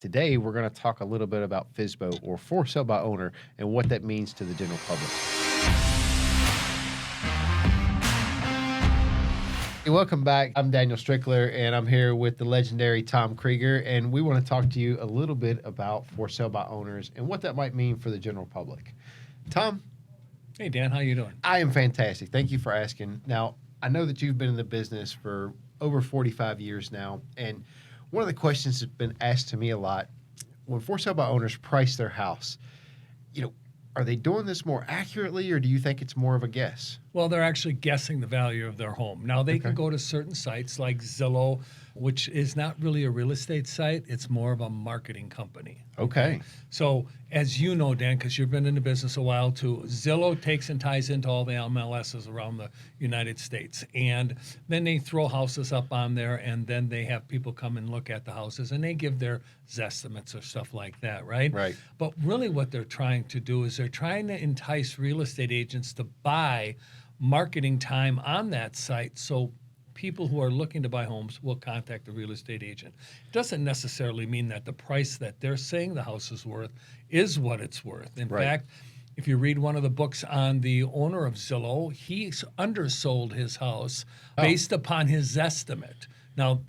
Today, we're going to talk a little bit about FSBO, or for sale by owner, and what that means to the general public. Hey, welcome back. I'm Daniel Strickler, and I'm here with the legendary Tom Krieger, and we want to talk to you a little bit about for sale by owners and what that might mean for the general public. Tom? Hey, Dan, how you doing? I am fantastic. Thank you for asking. Now, I know that you've been in the business for over 45 years now, and one of the questions that's been asked to me a lot, when for sale by owners price their house, are they doing this more accurately, or do you think it's more of a guess? Well, they're actually guessing the value of their home. Now, they can go to certain sites like Zillow, which is not really a real estate site. It's more of a marketing company. Okay. So, as you know, Dan, because you've been in the business a while too, Zillow takes and ties into all the MLSs around the United States. And then they throw houses up on there, and then they have people come and look at the houses, and they give their estimates or stuff like that, right? Right. But really what they're trying to do is they're trying to entice real estate agents to buy marketing time on that site, so people who are looking to buy homes will contact the real estate agent. It doesn't necessarily mean that the price that they're saying the house is worth is what it's worth. In fact, if you read one of the books on the owner of Zillow, he undersold his house based upon his estimate. Now,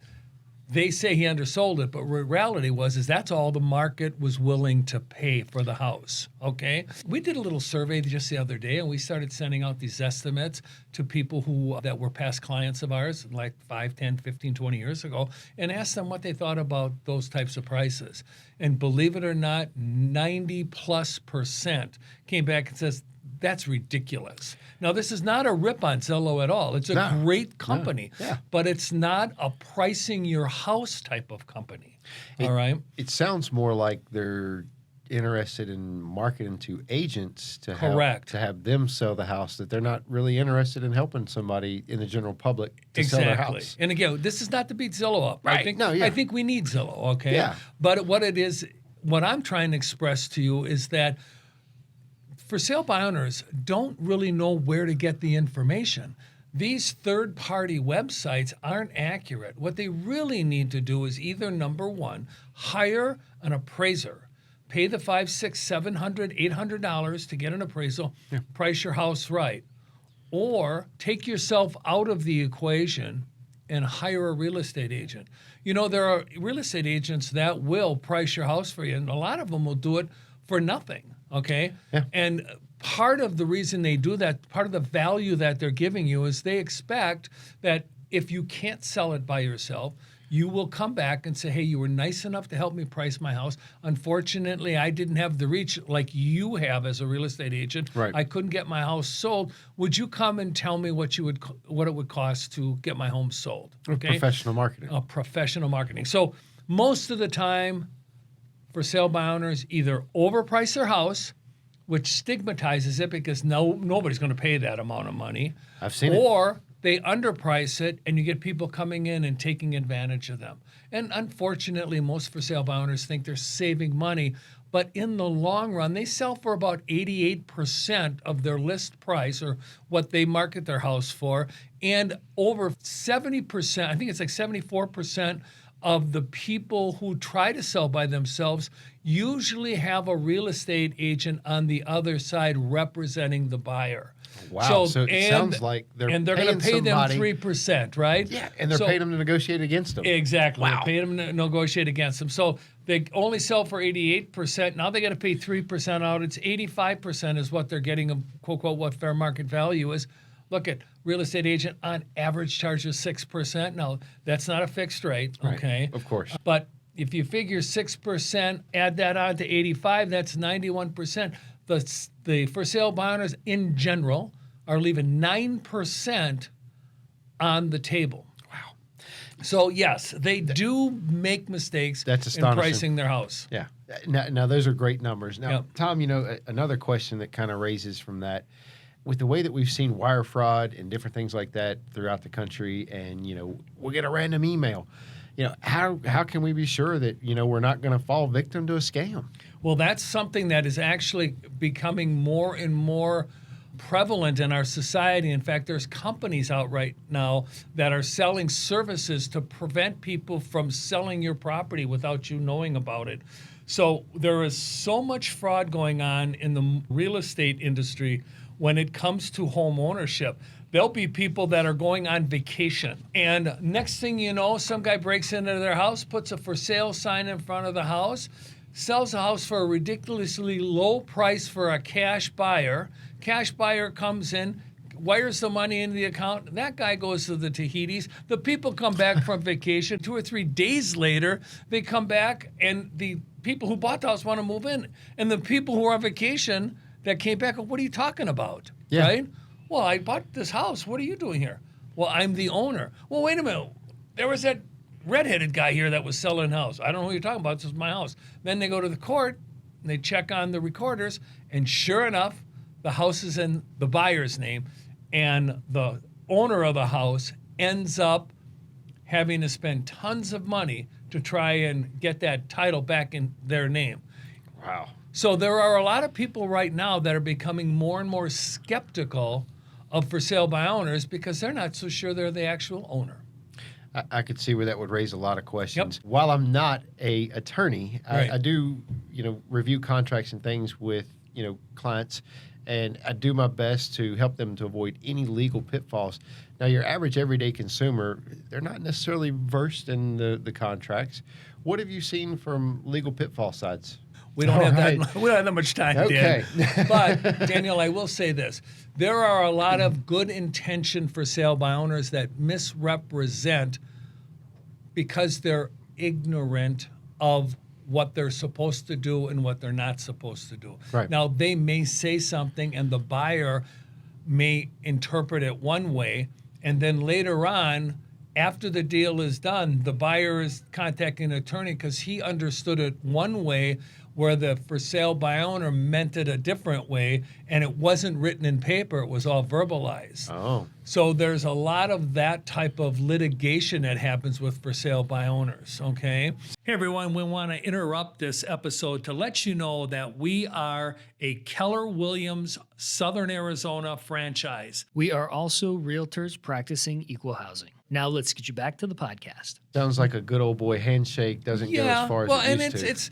they say he undersold it, but reality is that's all the market was willing to pay for the house, okay? We did a little survey just the other day, and we started sending out these estimates to people that were past clients of ours, like 5, 10, 15, 20 years ago, and asked them what they thought about those types of prices. And believe it or not, 90+% came back and says, that's ridiculous. Now, this is not a rip on Zillow at all. It's a great company, but it's not a pricing your house type of company. All right? It sounds more like they're interested in marketing to agents to have them sell the house, that they're not really interested in helping somebody in the general public to sell their house. And again, this is not to beat Zillow up. Right. I think we need Zillow, okay? Yeah. But what I'm trying to express to you is that for sale by owners don't really know where to get the information. These third-party websites aren't accurate. What they really need to do is either, number one, hire an appraiser, pay the $500, $600, $700, $800 to get an appraisal, price your house right, or take yourself out of the equation and hire a real estate agent. You know, there are real estate agents that will price your house for you, and a lot of them will do it for nothing. Okay? Yeah. And part of the reason they do that, part of the value that they're giving you is they expect that if you can't sell it by yourself, you will come back and say, hey, you were nice enough to help me price my house. Unfortunately, I didn't have the reach like you have as a real estate agent. Right. I couldn't get my house sold. Would you come and tell me what it would cost to get my home sold? Okay? Professional marketing. Professional marketing. So most of the time, for sale by owners either overprice their house, which stigmatizes it because nobody's going to pay that amount of money. I've seen it. Or they underprice it, and you get people coming in and taking advantage of them. And unfortunately, most for sale by owners think they're saving money, but in the long run, they sell for about 88% of their list price, or what they market their house for, and over 70%, I think it's like 74%, of the people who try to sell by themselves usually have a real estate agent on the other side representing the buyer. Wow. So it sounds like they're going to pay them 3%, right? Yeah, and they're paying them to negotiate against them. Exactly. Wow. They're paying them to negotiate against them. So they only sell for 88%. Now they got to pay 3% out. It's 85% is what they're getting of, quote, quote, what fair market value is. Look at real estate agent on average charges 6%. Now, that's not a fixed rate, okay? Right, of course. But if you figure 6%, add that on to 85, that's 91%. The for sale by owners in general are leaving 9% on the table. Wow. So, yes, they do make mistakes in pricing their house. Yeah. Now, those are great numbers. Now, Tom, another question that kind of raises from that, with the way that we've seen wire fraud and different things like that throughout the country, and we'll get a random email, how can we be sure that we're not going to fall victim to a scam? Well, that's something that is actually becoming more and more prevalent in our society. In fact, there's companies out right now that are selling services to prevent people from selling your property without you knowing about it. So there is so much fraud going on in the real estate industry when it comes to home ownership. There'll be people that are going on vacation, and next thing you know, some guy breaks into their house, puts a for sale sign in front of the house, sells the house for a ridiculously low price for a cash buyer. Cash buyer comes in, wires the money into the account. That guy goes to the Tahitis. The people come back from vacation. 2 or 3 days later, they come back, and the people who bought the house want to move in. And the people who are on vacation that came back, what are you talking about? Yeah. Right? Well, I bought this house. What are you doing here? Well, I'm the owner. Well, wait a minute. There was that redheaded guy here that was selling a house. I don't know who you're talking about. This is my house. Then they go to the court, and they check on the recorders, and sure enough, the house is in the buyer's name, and the owner of the house ends up having to spend tons of money to try and get that title back in their name. Wow. So there are a lot of people right now that are becoming more and more skeptical of for sale by owners because they're not so sure they're the actual owner. I could see where that would raise a lot of questions. Yep. While I'm not a attorney, Right. I do, review contracts and things with, clients, and I do my best to help them to avoid any legal pitfalls. Now, your average everyday consumer, they're not necessarily versed in the contracts. What have you seen from legal pitfall sides? We don't All have right. that. We don't have that much time, Okay. Dan. But Daniel, I will say this: there are a lot of good intention for sale by owners that misrepresent because they're ignorant of what they're supposed to do and what they're not supposed to do. Right. Now, they may say something, and the buyer may interpret it one way, and then later on, after the deal is done, the buyer is contacting an attorney because he understood it one way where the for sale by owner meant it a different way, and it wasn't written in paper, it was all verbalized. Oh. So there's a lot of that type of litigation that happens with for sale by owners, okay? Hey everyone, we want to interrupt this episode to let you know that we are a Keller Williams Southern Arizona franchise. We are also realtors practicing equal housing. Now let's get you back to the podcast. Sounds like a good old boy handshake doesn't go as far as well, it and used to. it's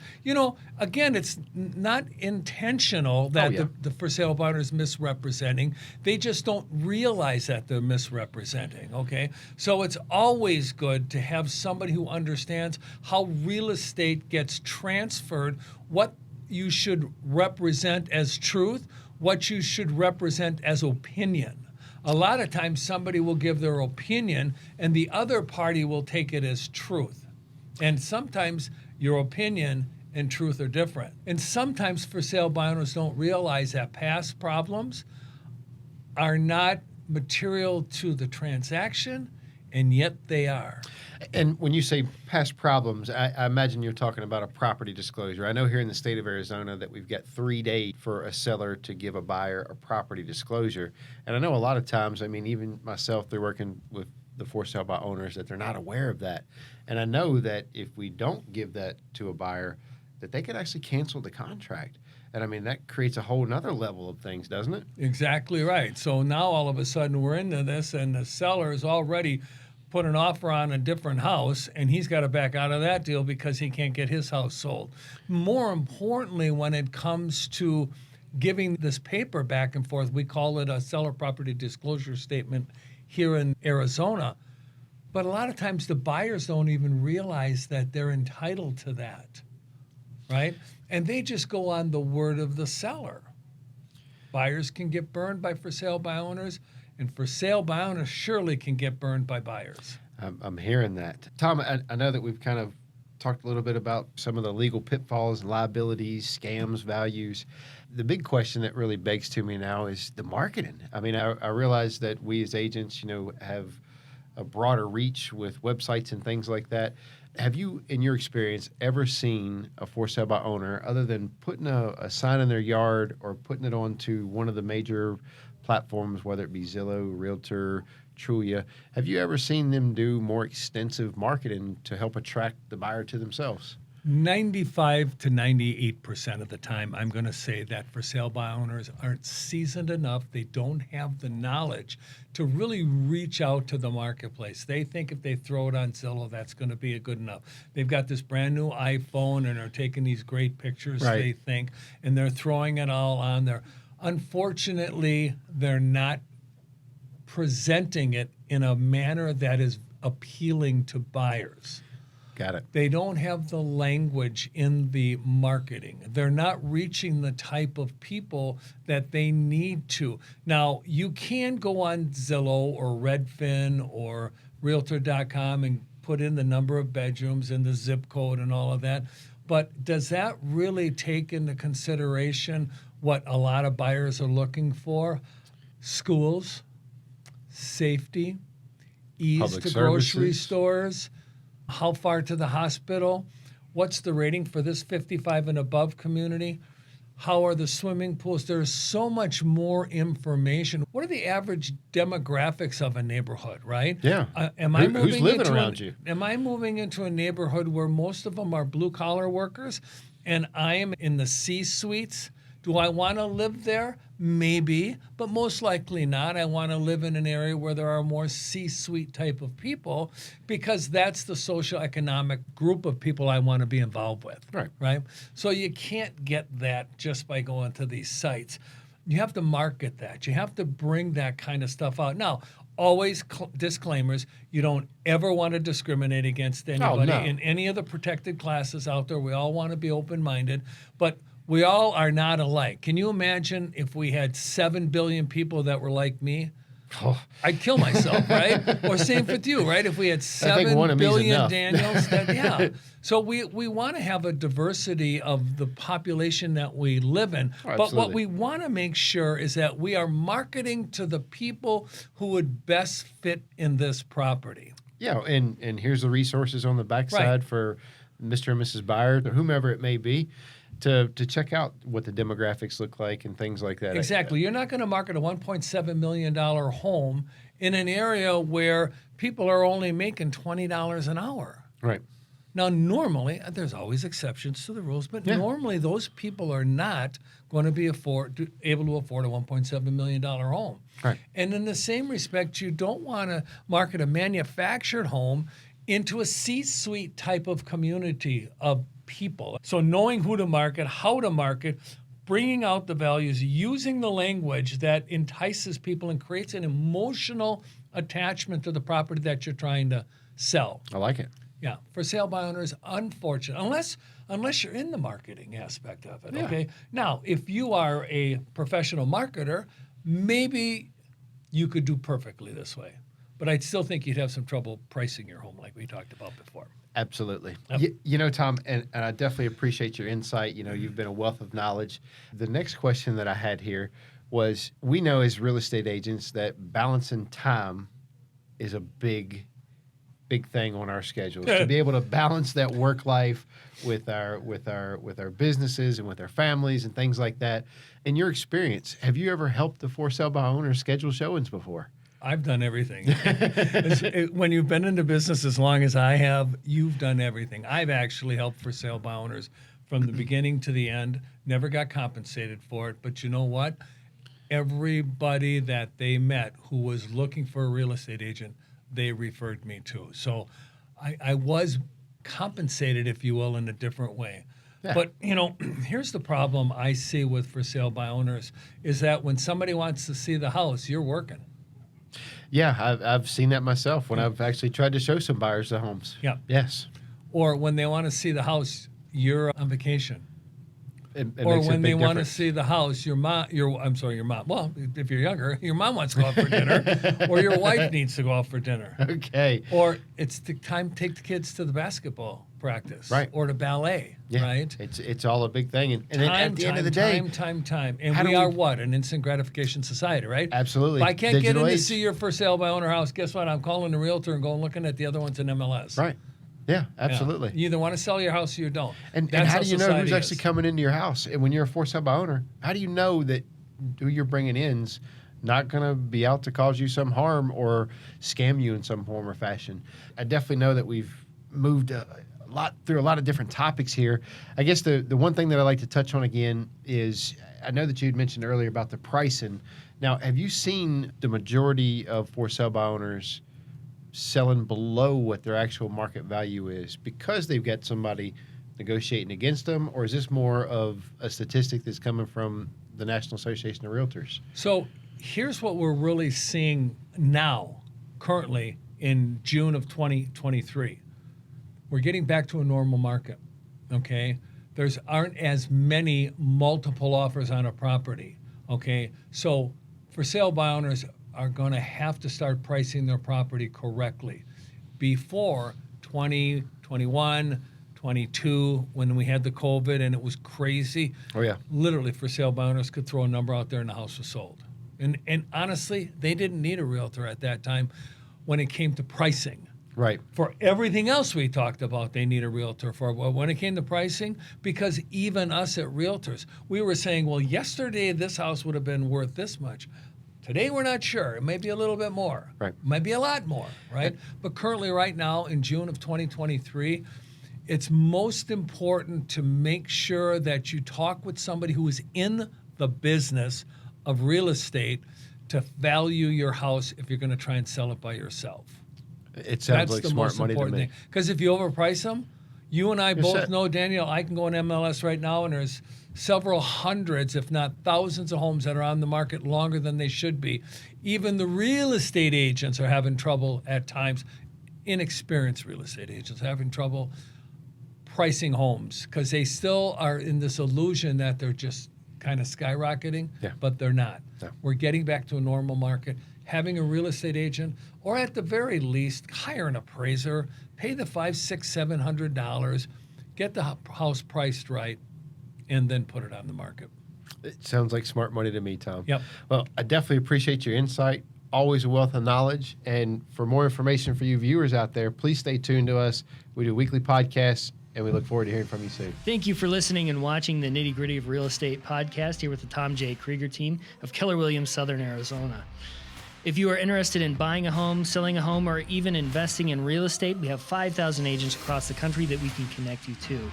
again, it's not intentional that yeah. the for sale by owner is misrepresenting. They just don't realize that they're misrepresenting, okay? So it's always good to have somebody who understands how real estate gets transferred, what you should represent as truth, what you should represent as opinion. A lot of times somebody will give their opinion and the other party will take it as truth. And sometimes your opinion and truth are different. And sometimes for sale by owners don't realize that past problems are not material to the transaction, and yet they are. And when you say past problems, I imagine you're talking about a property disclosure. I know here in the state of Arizona that we've got 3 days for a seller to give a buyer a property disclosure. And I know a lot of times, even myself, they're working with the for sale by owners that they're not aware of that. And I know that if we don't give that to a buyer, that they could actually cancel the contract. And that creates a whole nother level of things, doesn't it? Exactly right. So now all of a sudden we're into this, and the seller is already put an offer on a different house, and he's got to back out of that deal because he can't get his house sold. More importantly, when it comes to giving this paper back and forth, we call it a seller property disclosure statement here in Arizona. But a lot of times the buyers don't even realize that they're entitled to that, right? And they just go on the word of the seller. Buyers can get burned by for sale by owners, and for sale by owners surely can get burned by buyers. I'm hearing that. Tom, I know that we've kind of talked a little bit about some of the legal pitfalls, liabilities, scams, values. The big question that really begs to me now is the marketing. I realize that we as agents, have a broader reach with websites and things like that. Have you, in your experience, ever seen a for sale by owner, other than putting a sign in their yard or putting it onto one of the major platforms, whether it be Zillow, Realtor, Trulia, have you ever seen them do more extensive marketing to help attract the buyer to themselves? 95 to 98% of the time, I'm going to say that for sale by owners aren't seasoned enough. They don't have the knowledge to really reach out to the marketplace. They think if they throw it on Zillow, that's going to be a good enough. They've got this brand new iPhone and are taking these great pictures, Right. they think, and they're throwing it all on there. Unfortunately, they're not presenting it in a manner that is appealing to buyers. Got it. They don't have the language in the marketing. They're not reaching the type of people that they need to. Now, you can go on Zillow or Redfin or Realtor.com and put in the number of bedrooms and the zip code and all of that. But does that really take into consideration what a lot of buyers are looking for? Schools, safety, ease Public to grocery services. stores, how far to the hospital, what's the rating for this 55 and above community, how are the swimming pools. There's so much more information. What are the average demographics of a neighborhood, right? Yeah. Who's living around you? Am I moving into a neighborhood where most of them are blue collar workers and I am in the C suites? Do I want to live there? Maybe, but most likely not. I want to live in an area where there are more C-suite type of people because that's the social economic group of people I want to be involved with. Right. So you can't get that just by going to these sites. You have to market that. You have to bring that kind of stuff out. Now, always disclaimers. You don't ever want to discriminate against anybody in any of the protected classes out there. We all want to be open-minded, but we all are not alike. Can you imagine if we had 7 billion people that were like me? Oh. I'd kill myself, right? Or same with you, right? If we had 7 billion Daniels, yeah. So we want to have a diversity of the population that we live in. Oh, but what we want to make sure is that we are marketing to the people who would best fit in this property. Yeah, and here's the resources on the backside for Mr. and Mrs. Buyer or whomever it may be. To check out what the demographics look like and things like that. Exactly. You're not going to market a $1.7 million home in an area where people are only making $20 an hour. Right. Now, normally, there's always exceptions to the rules, but normally those people are not going to be able to afford a $1.7 million home. Right. And in the same respect, you don't want to market a manufactured home into a C-suite type of community of people. So knowing who to market, how to market, bringing out the values, using the language that entices people and creates an emotional attachment to the property that you're trying to sell. I like it. Yeah, for sale by owners, unfortunate, unless you're in the marketing aspect of it, okay? Now, if you are a professional marketer, maybe you could do perfectly this way. But I'd still think you'd have some trouble pricing your home like we talked about before. Absolutely. Yep. You know, Tom, and I definitely appreciate your insight. You know, you've been a wealth of knowledge. The next question that I had here was, we know as real estate agents that balancing time is a big thing on our schedules. To be able to balance that work life with our businesses and with our families and things like that. In your experience, have you ever helped the for sale by owners schedule showings before? I've done everything. When you've been in the business as long as I have, you've done everything. I've actually helped for sale by owners from the beginning to the end, never got compensated for it. But you know what? Everybody that they met who was looking for a real estate agent, they referred me to. So I was compensated, if you will, in a different way. Yeah. But, you know, here's the problem I see with for sale by owners is that when somebody wants to see the house, you're working. Yeah, I've seen that myself when I've actually tried to show some buyers the homes. Yeah. Yes. Or when they want to see the house, you're on vacation. It or when they want to difference. see the house, your mom. Well, if you're younger, your mom wants to go out for dinner, or your wife needs to go out for dinner. Okay. Or it's the time to take the kids to the basketball practice, right? Or to ballet, yeah. Right? It's all a big thing, and then at the end of the day, time, and we are what, an instant gratification society, right? Absolutely. If I can't Digital get in age. to see your for sale by owner house, guess what? I'm calling the realtor and going looking at the other ones in MLS. Right. Yeah, absolutely. Yeah. You either want to sell your house or you don't. And how do you know who's actually coming into your house? And when you're a for sale by owner, how do you know that who you're bringing in's not going to be out to cause you some harm or scam you in some form or fashion? I definitely know that we've moved a through a lot of different topics here. I guess the one thing that I like to touch on again is I know that you had mentioned earlier about the pricing. Now, have you seen the majority of for sale by owners selling below what their actual market value is because they've got somebody negotiating against them, or is this more of a statistic that's coming from the National Association of Realtors? So here's what we're really seeing now, currently in June of 2023. We're getting back to a normal market, okay? Aren't as many multiple offers on a property, okay? So for sale by owners are going to have to start pricing their property correctly. Before 2021, 22, when we had the COVID and it was crazy. Oh, yeah. Literally, for sale by owners could throw a number out there and the house was sold. And honestly, they didn't need a realtor at that time when it came to pricing. Right. For everything else we talked about, they need a realtor for. Well, when it came to pricing, because even us at Realtors, we were saying, well, yesterday this house would have been worth this much. Today we're not sure. It may be a little bit more. Right. It might be a lot more, right? But currently, right now, in June of 2023, it's most important to make sure that you talk with somebody who is in the business of real estate to value your house if you're going to try and sell it by yourself. It sounds like smart money to me. Because if you overprice them, you and I both set. know, Daniel, I can go on MLS right now and there's several hundreds, if not thousands of homes that are on the market longer than they should be. Even the real estate agents are having trouble at times. Inexperienced real estate agents are having trouble pricing homes because they still are in this illusion that they're just kind of skyrocketing, but they're not. Yeah. We're getting back to a normal market. Having a real estate agent, or at the very least, hire an appraiser, pay the $500, $600, $700, get the house priced right, and then put it on the market. It sounds like smart money to me, Tom. Yep. Well, I definitely appreciate your insight. Always a wealth of knowledge. And for more information for you viewers out there, please stay tuned to us. We do weekly podcasts, and we look forward to hearing from you soon. Thank you for listening and watching the Nitty Gritty of Real Estate podcast here with the Tom J. Krieger team of Keller Williams, Southern Arizona. If you are interested in buying a home, selling a home, or even investing in real estate, we have 5,000 agents across the country that we can connect you to.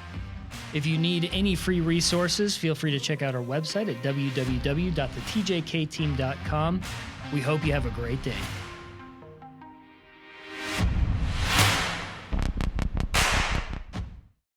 If you need any free resources, feel free to check out our website at www.thetjkteam.com. We hope you have a great day.